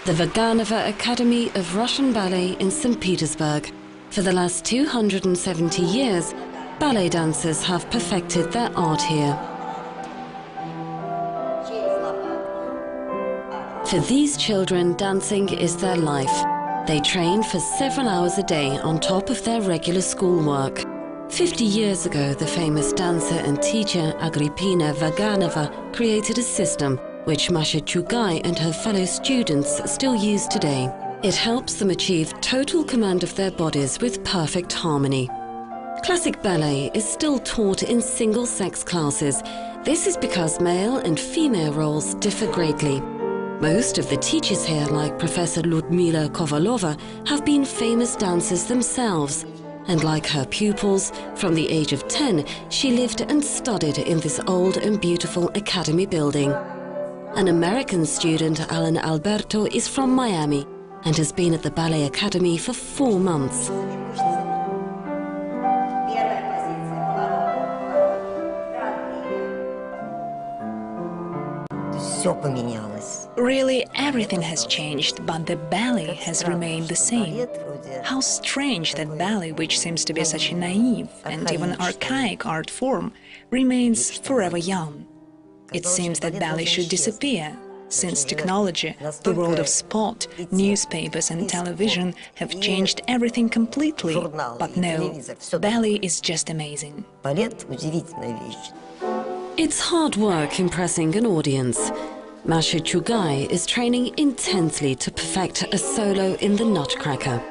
the Vaganova Academy of Russian Ballet in St. Petersburg. For the last 270 years, ballet dancers have perfected their art here. For these children, dancing is their life. They train for several hours a day on top of their regular schoolwork. 50 years ago, the famous dancer and teacher Agrippina Vaganova created a system which Masha Chugai and her fellow students still use today. It helps them achieve total command of their bodies with perfect harmony. Classic ballet is still taught in single-sex classes. This is because male and female roles differ greatly. Most of the teachers here, like Professor Ludmila Kovalova, have been famous dancers themselves. And like her pupils, from the age of 10, she lived and studied in this old and beautiful academy building. An American student, Alan Alberto, is from Miami and has been at the Ballet Academy for 4 months. Really, everything has changed, but the ballet has remained the same. How strange that ballet, which seems to be such a naive and even archaic art form, remains forever young. It seems that ballet should disappear, since technology, the world of sport, newspapers and television have changed everything completely. But no, ballet is just amazing. It's hard work impressing an audience. Masha Chugai is training intensely to perfect a solo in the Nutcracker.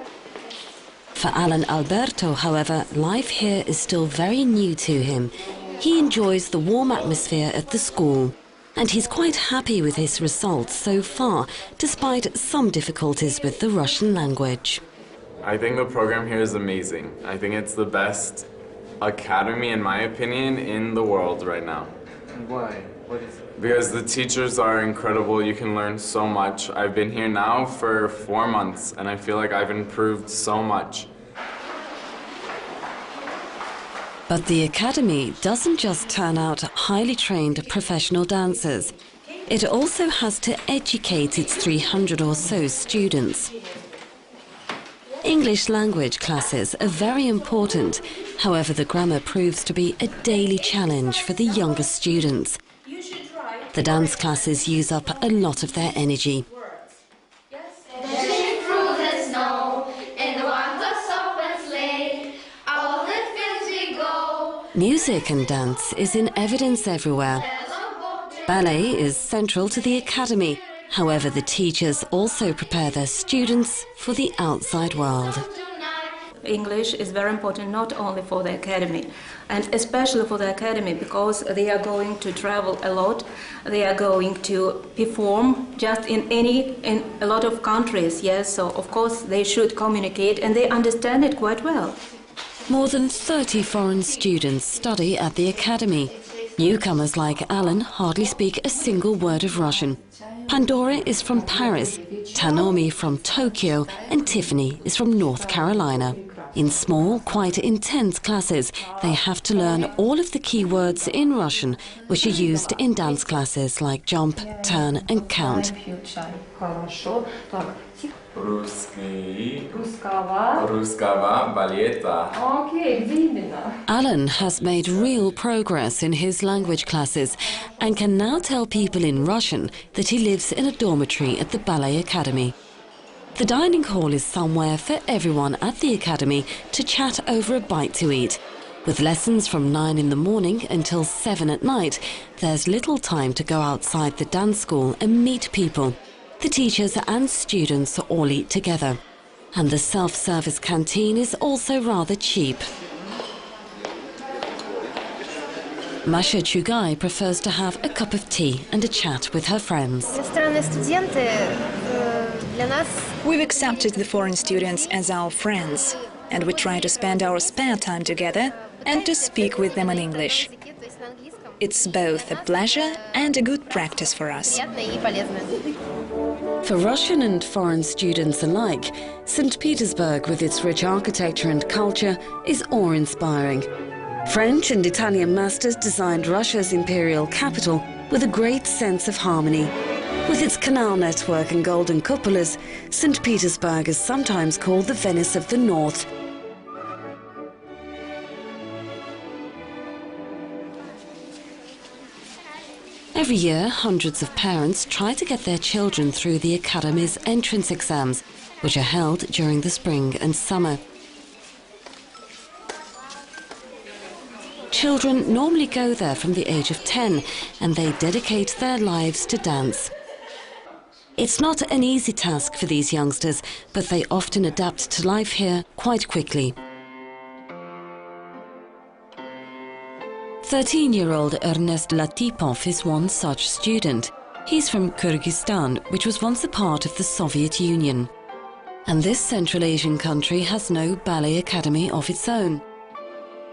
For Alan Alberto, however, life here is still very new to him. He enjoys the warm atmosphere at the school, and he's quite happy with his results so far, despite some difficulties with the Russian language. I think the program here is amazing. I think it's the best academy, in my opinion, in the world right now. Why? What is it? Because the teachers are incredible. You can learn so much. I've been here now for 4 months, and I feel like I've improved so much. But the academy doesn't just turn out highly trained professional dancers. It also has to educate its 300 or so students. English language classes are very important. However, the grammar proves to be a daily challenge for the younger students. The dance classes use up a lot of their energy. Music and dance is in evidence everywhere. Ballet is central to the academy. However, the teachers also prepare their students for the outside world. English is very important not only for the academy, and especially for the academy because they are going to travel a lot. They are going to perform just in a lot of countries, yes, so of course they should communicate and they understand it quite well. More than 30 foreign students study at the academy. Newcomers like Alan hardly speak a single word of Russian. Pandora is from Paris, Tanomi from Tokyo, and Tiffany is from North Carolina. In small, quite intense classes, they have to learn all of the key words in Russian, which are used in dance classes like jump, turn, and count. Alan has made real progress in his language classes and can now tell people in Russian that he lives in a dormitory at the Ballet Academy. The dining hall is somewhere for everyone at the academy to chat over a bite to eat. With lessons from 9 in the morning until 7 at night, there's little time to go outside the dance school and meet people. The teachers and students all eat together. And the self-service canteen is also rather cheap. Masha Chugai prefers to have a cup of tea and a chat with her friends. We've accepted the foreign students as our friends, and we try to spend our spare time together and to speak with them in English. It's both a pleasure and a good practice for us. For Russian and foreign students alike, St. Petersburg, with its rich architecture and culture, is awe-inspiring. French and Italian masters designed Russia's imperial capital with a great sense of harmony. With its canal network and golden cupolas, St. Petersburg is sometimes called the Venice of the North. Every year, hundreds of parents try to get their children through the Academy's entrance exams, which are held during the spring and summer. Children normally go there from the age of 10, and they dedicate their lives to dance. It's not an easy task for these youngsters, but they often adapt to life here quite quickly. 13-year-old Ernest Latipov is one such student. He's from Kyrgyzstan, which was once a part of the Soviet Union. And this Central Asian country has no ballet academy of its own.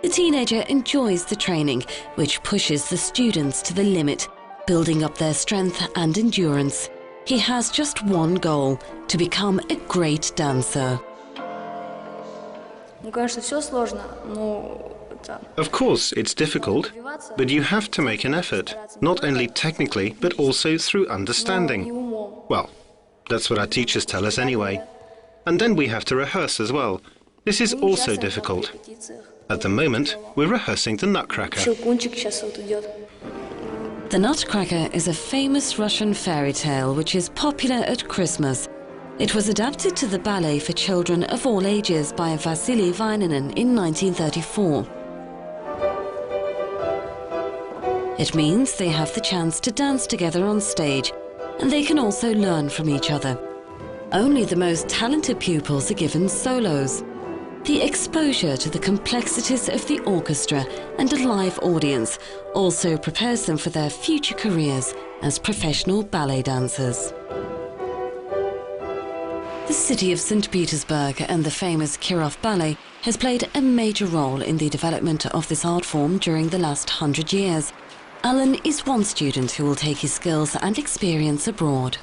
The teenager enjoys the training, which pushes the students to the limit, building up their strength and endurance. He has just one goal: to become a great dancer. Of course, it's difficult, but you have to make an effort, not only technically, but also through understanding. Well, that's what our teachers tell us anyway. And then we have to rehearse as well. This is also difficult. At the moment, we're rehearsing the Nutcracker. The Nutcracker is a famous Russian fairy tale which is popular at Christmas. It was adapted to the ballet for children of all ages by Vasily Vainanen in 1934. It means they have the chance to dance together on stage, and they can also learn from each other. Only the most talented pupils are given solos. The exposure to the complexities of the orchestra and a live audience also prepares them for their future careers as professional ballet dancers. The city of St. Petersburg and the famous Kirov Ballet has played a major role in the development of this art form during the last 100 years. Alan is one student who will take his skills and experience abroad.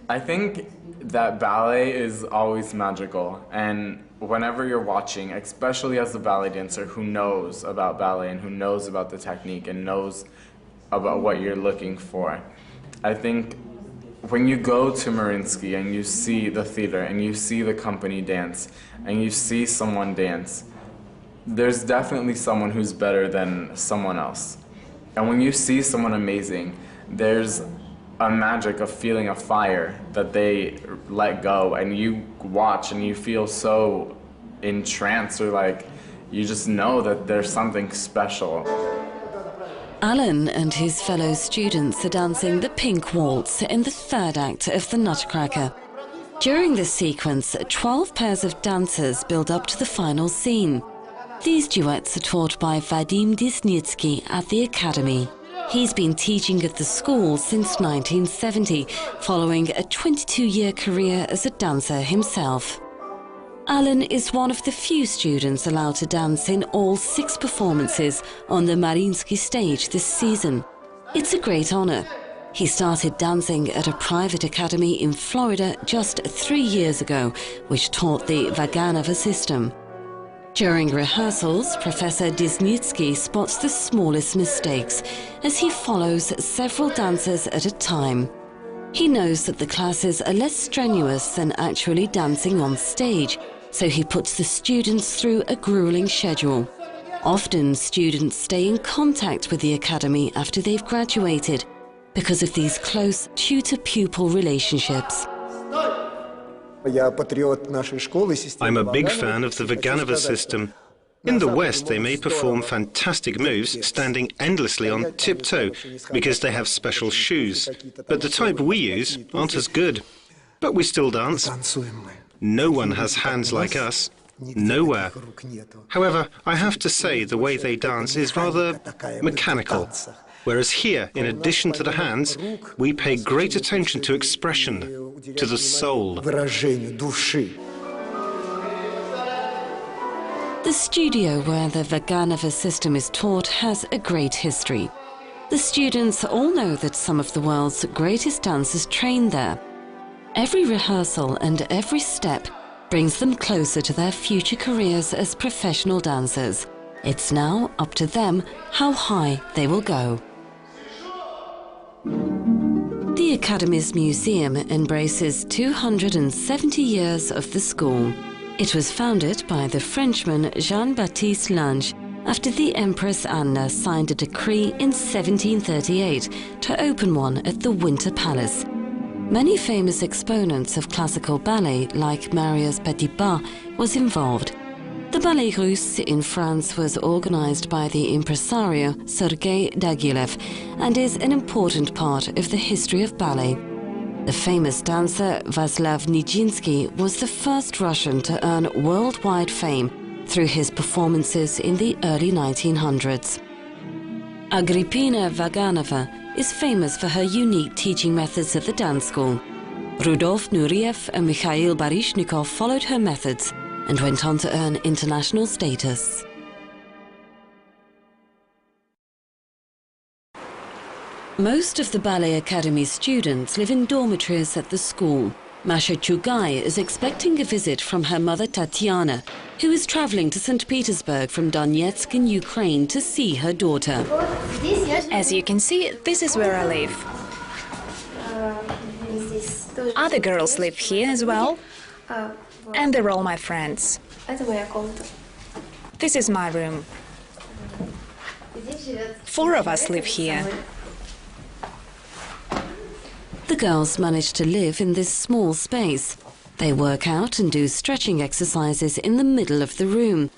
I think that ballet is always magical, and whenever you're watching, especially as a ballet dancer who knows about ballet and who knows about the technique and knows about what you're looking for, I think when you go to Mariinsky and you see the theater and you see the company dance and you see someone dance, there's definitely someone who's better than someone else. And when you see someone amazing, there's a magic of feeling a fire that they let go, and you watch and you feel so entranced, or like you just know that there's something special. Alan and his fellow students are dancing the Pink Waltz in the third act of the Nutcracker. During this sequence, 12 pairs of dancers build up to the final scene. These duets are taught by Vadim Desnitsky at the Academy. He's been teaching at the school since 1970, following a 22-year career as a dancer himself. Alan is one of the few students allowed to dance in all 6 performances on the Mariinsky stage this season. It's a great honor. He started dancing at a private academy in Florida just 3 years ago, which taught the Vaganova system. During rehearsals, Professor Desnitsky spots the smallest mistakes as he follows several dancers at a time. He knows that the classes are less strenuous than actually dancing on stage, so he puts the students through a grueling schedule. Often, students stay in contact with the academy after they've graduated because of these close tutor-pupil relationships. I'm a big fan of the Vaganova system. In the West, they may perform fantastic moves standing endlessly on tiptoe because they have special shoes, but the type we use aren't as good. But we still dance. No one has hands like us. Nowhere. However, I have to say the way they dance is rather mechanical. Whereas here, in addition to the hands, we pay great attention to expression, to the soul. The studio where the Vaganova system is taught has a great history. The students all know that some of the world's greatest dancers train there. Every rehearsal and every step brings them closer to their future careers as professional dancers. It's now up to them how high they will go. The The Academy's museum embraces 270 years of the school. It was founded by the Frenchman Jean-Baptiste Lange after the Empress Anna signed a decree in 1738 to open one at the Winter Palace. Many famous exponents of classical ballet, like Marius Petipa, was involved. The Ballet Russe in France was organized by the impresario Sergei Diaghilev and is an important part of the history of ballet. The famous dancer Vaslav Nijinsky was the first Russian to earn worldwide fame through his performances in the early 1900s. Agrippina Vaganova is famous for her unique teaching methods at the dance school. Rudolf Nureyev and Mikhail Baryshnikov followed her methods and went on to earn international status. Most of the Ballet Academy students live in dormitories at the school. Masha Chugai is expecting a visit from her mother Tatiana, who is traveling to St. Petersburg from Donetsk in Ukraine to see her daughter. As you can see, this is where I live. Other girls live here as well, and they're all my friends. This is my room. 4 of us live here. The girls manage to live in this small space. They work out and do stretching exercises in the middle of the room.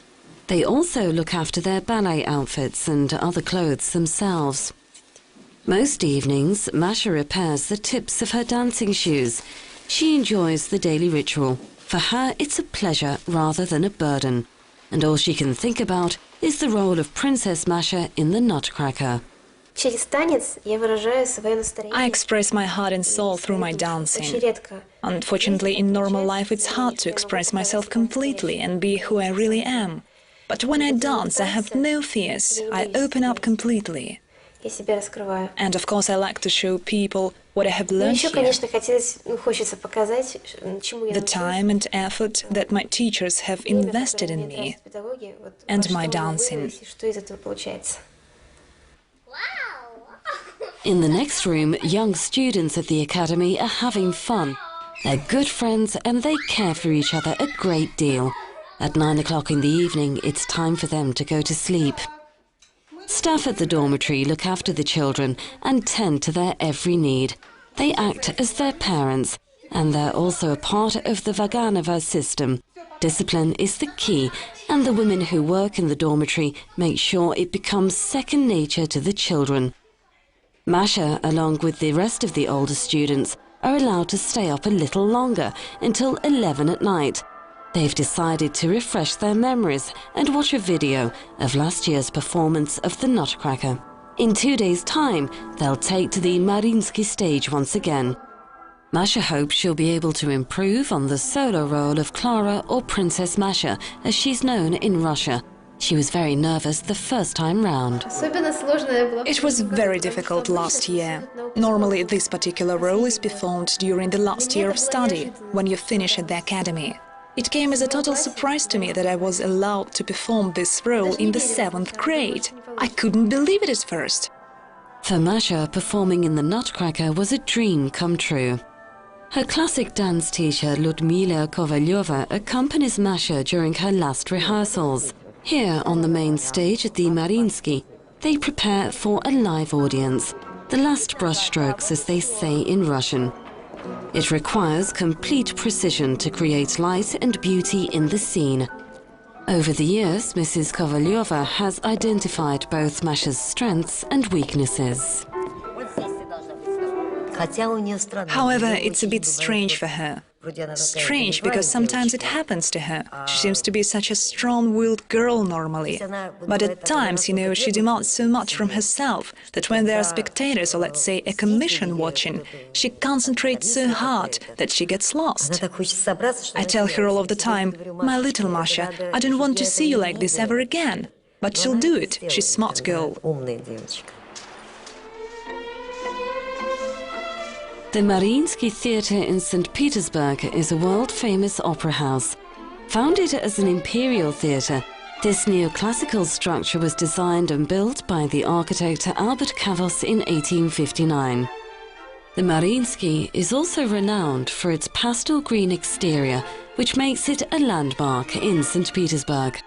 They also look after their ballet outfits and other clothes themselves. Most evenings, Masha repairs the tips of her dancing shoes. She enjoys the daily ritual. For her, it's a pleasure rather than a burden. And all she can think about is the role of Princess Masha in the Nutcracker. I express my heart and soul through my dancing. Unfortunately, in normal life, it's hard to express myself completely and be who I really am. But when I dance, I have no fears. I open up completely. And of course, I like to show people what I have learned here. The time and effort that my teachers have invested in me and my dancing. In the next room, young students at the Academy are having fun. They're good friends and they care for each other a great deal. At 9 o'clock in the evening, it's time for them to go to sleep. Staff at the dormitory look after the children and tend to their every need. They act as their parents, and they're also a part of the Vaganova system. Discipline is the key, and the women who work in the dormitory make sure it becomes second nature to the children. Masha, along with the rest of the older students, are allowed to stay up a little longer, until 11 at night. They've decided to refresh their memories and watch a video of last year's performance of the Nutcracker. In 2 days' time, they'll take to the Mariinsky stage once again. Masha hopes she'll be able to improve on the solo role of Clara or Princess Masha, as she's known in Russia. She was very nervous the first time round. It was very difficult last year. Normally, this particular role is performed during the last year of study, when you finish at the academy. It came as a total surprise to me that I was allowed to perform this role in the 7th grade. I couldn't believe it at first. For Masha, performing in the Nutcracker was a dream come true. Her classic dance teacher, Ludmila Kovalyova, accompanies Masha during her last rehearsals. Here, on the main stage at the Mariinsky, they prepare for a live audience. The last brushstrokes, as they say in Russian. It requires complete precision to create light and beauty in the scene. Over the years, Mrs. Kovalyova has identified both Masha's strengths and weaknesses. However, it's a bit strange for her. Strange because sometimes it happens to her. She seems to be such a strong-willed girl normally. But at times, she demands so much from herself that when there are spectators or, let's say, a commission watching, she concentrates so hard that she gets lost. I tell her all of the time, "My little Masha, I don't want to see you like this ever again." But she'll do it. She's a smart girl. The Mariinsky Theatre in St. Petersburg is a world-famous opera house. Founded as an imperial theatre, this neoclassical structure was designed and built by the architect Albert Kavos in 1859. The Mariinsky is also renowned for its pastel green exterior, which makes it a landmark in St. Petersburg.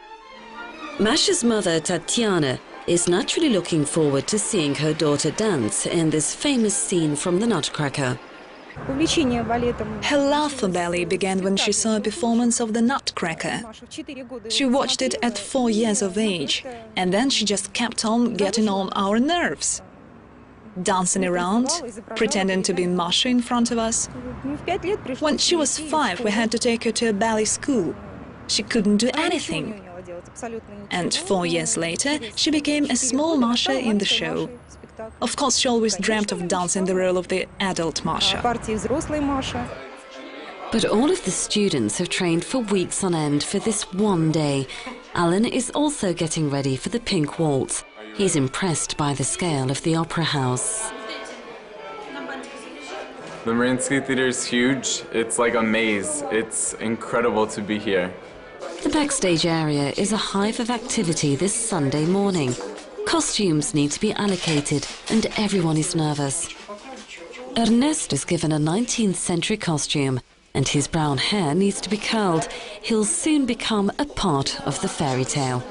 Masha's mother, Tatiana, is naturally looking forward to seeing her daughter dance in this famous scene from The Nutcracker. Her love for ballet began when she saw a performance of The Nutcracker. She watched it at 4 years of age, and then she just kept on getting on our nerves. Dancing around, pretending to be Masha in front of us. When she was 5, we had to take her to a ballet school. She couldn't do anything. And 4 years later, she became a small Masha in the show. Of course, she always dreamt of dancing the role of the adult Masha. But all of the students have trained for weeks on end for this one day. Alan is also getting ready for the Pink Waltz. He's impressed by the scale of the opera house. The Mariinsky Theater is huge. It's like a maze. It's incredible to be here. The backstage area is a hive of activity this Sunday morning. Costumes need to be allocated and everyone is nervous. Ernest is given a 19th century costume and his brown hair needs to be curled. He'll soon become a part of the fairy tale.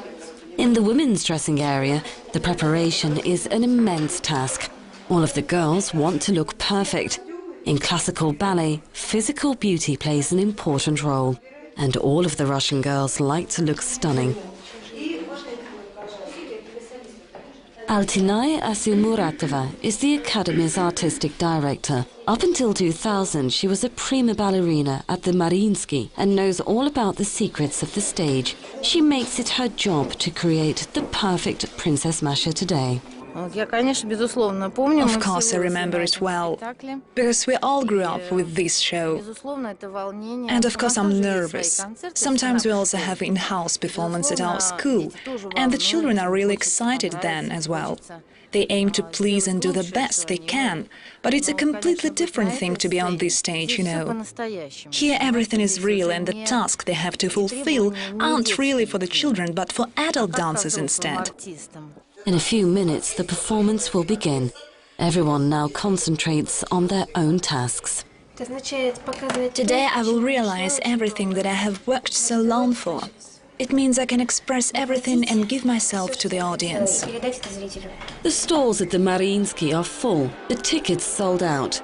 In the women's dressing area, the preparation is an immense task. All of the girls want to look perfect. In classical ballet, physical beauty plays an important role, and all of the Russian girls like to look stunning. Altinaya Asilmuratova is the Academy's artistic director. Up until 2000, she was a prima ballerina at the Mariinsky and knows all about the secrets of the stage. She makes it her job to create the perfect Princess Masha today. Of course, I remember it well, because we all grew up with this show. And of course, I'm nervous. Sometimes we also have in-house performance at our school, and the children are really excited then as well. They aim to please and do the best they can, but it's a completely different thing to be on this stage, you know. Here everything is real, and the tasks they have to fulfill aren't really for the children, but for adult dancers instead. In a few minutes, the performance will begin. Everyone now concentrates on their own tasks. Today I will realize everything that I have worked so long for. It means I can express everything and give myself to the audience. The stalls at the Mariinsky are full, the tickets sold out.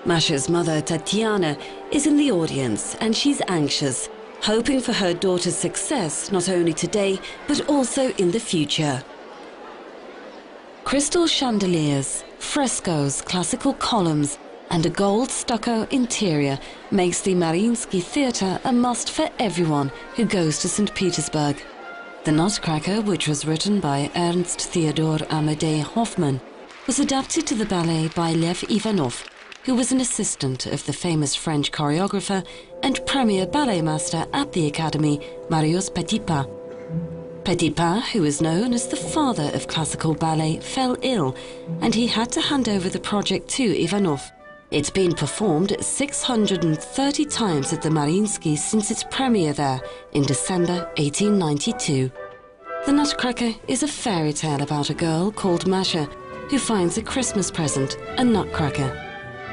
Masha's mother, Tatiana, is in the audience and she's anxious, hoping for her daughter's success not only today, but also in the future. Crystal chandeliers, frescoes, classical columns, and a gold stucco interior makes the Mariinsky Theatre a must for everyone who goes to St. Petersburg. The Nutcracker, which was written by Ernst Theodor Amadei Hoffmann, was adapted to the ballet by Lev Ivanov, who was an assistant of the famous French choreographer and premier ballet master at the Academy, Marius Petipa. Petipa, who is known as the father of classical ballet, fell ill, and he had to hand over the project to Ivanov. It's been performed 630 times at the Mariinsky since its premiere there in December 1892. The Nutcracker is a fairy tale about a girl called Masha who finds a Christmas present, a nutcracker.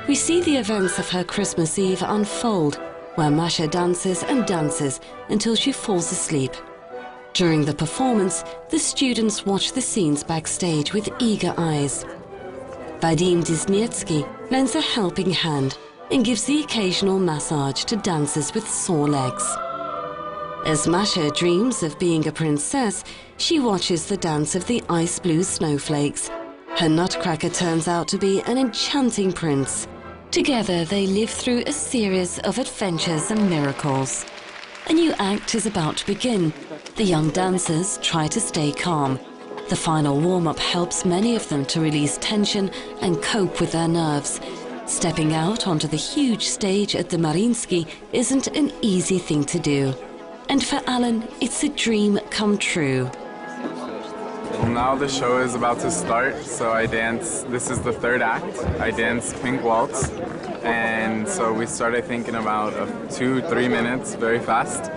We see the events of her Christmas Eve unfold, where Masha dances and dances until she falls asleep. During the performance, the students watch the scenes backstage with eager eyes. Vadim Disnetsky lends a helping hand and gives the occasional massage to dancers with sore legs. As Masha dreams of being a princess, she watches the dance of the ice blue snowflakes. Her nutcracker turns out to be an enchanting prince. Together they live through a series of adventures and miracles. A new act is about to begin. The young dancers try to stay calm. The final warm-up helps many of them to release tension and cope with their nerves. Stepping out onto the huge stage at the Mariinsky isn't an easy thing to do. And for Alan, it's a dream come true. Well, now the show is about to start, so I dance. This is the third act. I dance Pink Waltz. And so we start, I think, in about 2-3 minutes, very fast.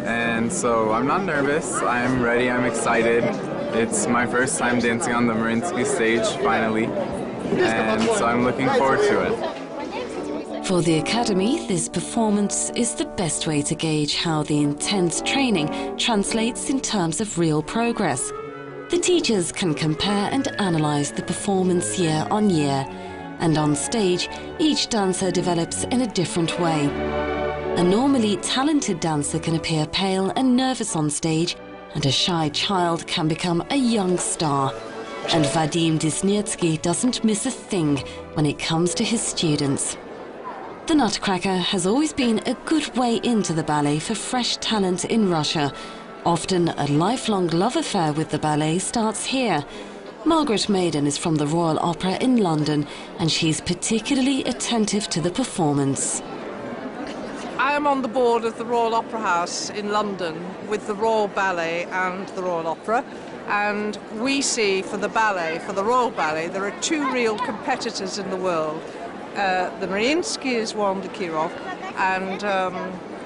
And so I'm not nervous, I'm ready, I'm excited. It's my first time dancing on the Mariinsky stage, finally. And so I'm looking forward to it. For the academy, this performance is the best way to gauge how the intense training translates in terms of real progress. The teachers can compare and analyze the performance year on year, and on stage, each dancer develops in a different way. A normally talented dancer can appear pale and nervous on stage, and a shy child can become a young star. And Vadim Disnetsky doesn't miss a thing when it comes to his students. The Nutcracker has always been a good way into the ballet for fresh talent in Russia. Often a lifelong love affair with the ballet starts here. Margaret Maiden is from the Royal Opera in London, and she's particularly attentive to the performance. I am on the board of the Royal Opera House in London with the Royal Ballet and the Royal Opera. And we see for the ballet, for the Royal Ballet, there are two real competitors in the world. The Mariinsky one, the Kirov, and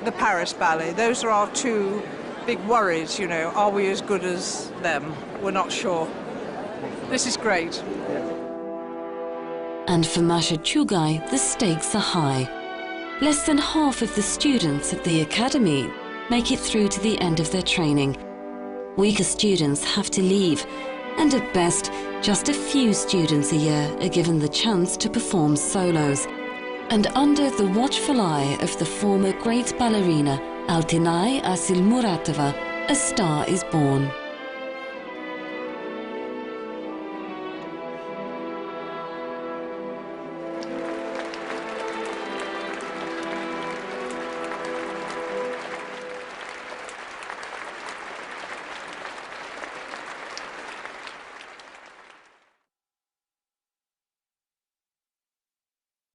the Paris Ballet. Those are our two big worries, you know. Are we as good as them? We're not sure. This is great. And for Masha Chugai, the stakes are high. Less than half of the students at the academy make it through to the end of their training. Weaker students have to leave, and at best, just a few students a year are given the chance to perform solos. And under the watchful eye of the former great ballerina Altinai Asilmuratova, a star is born.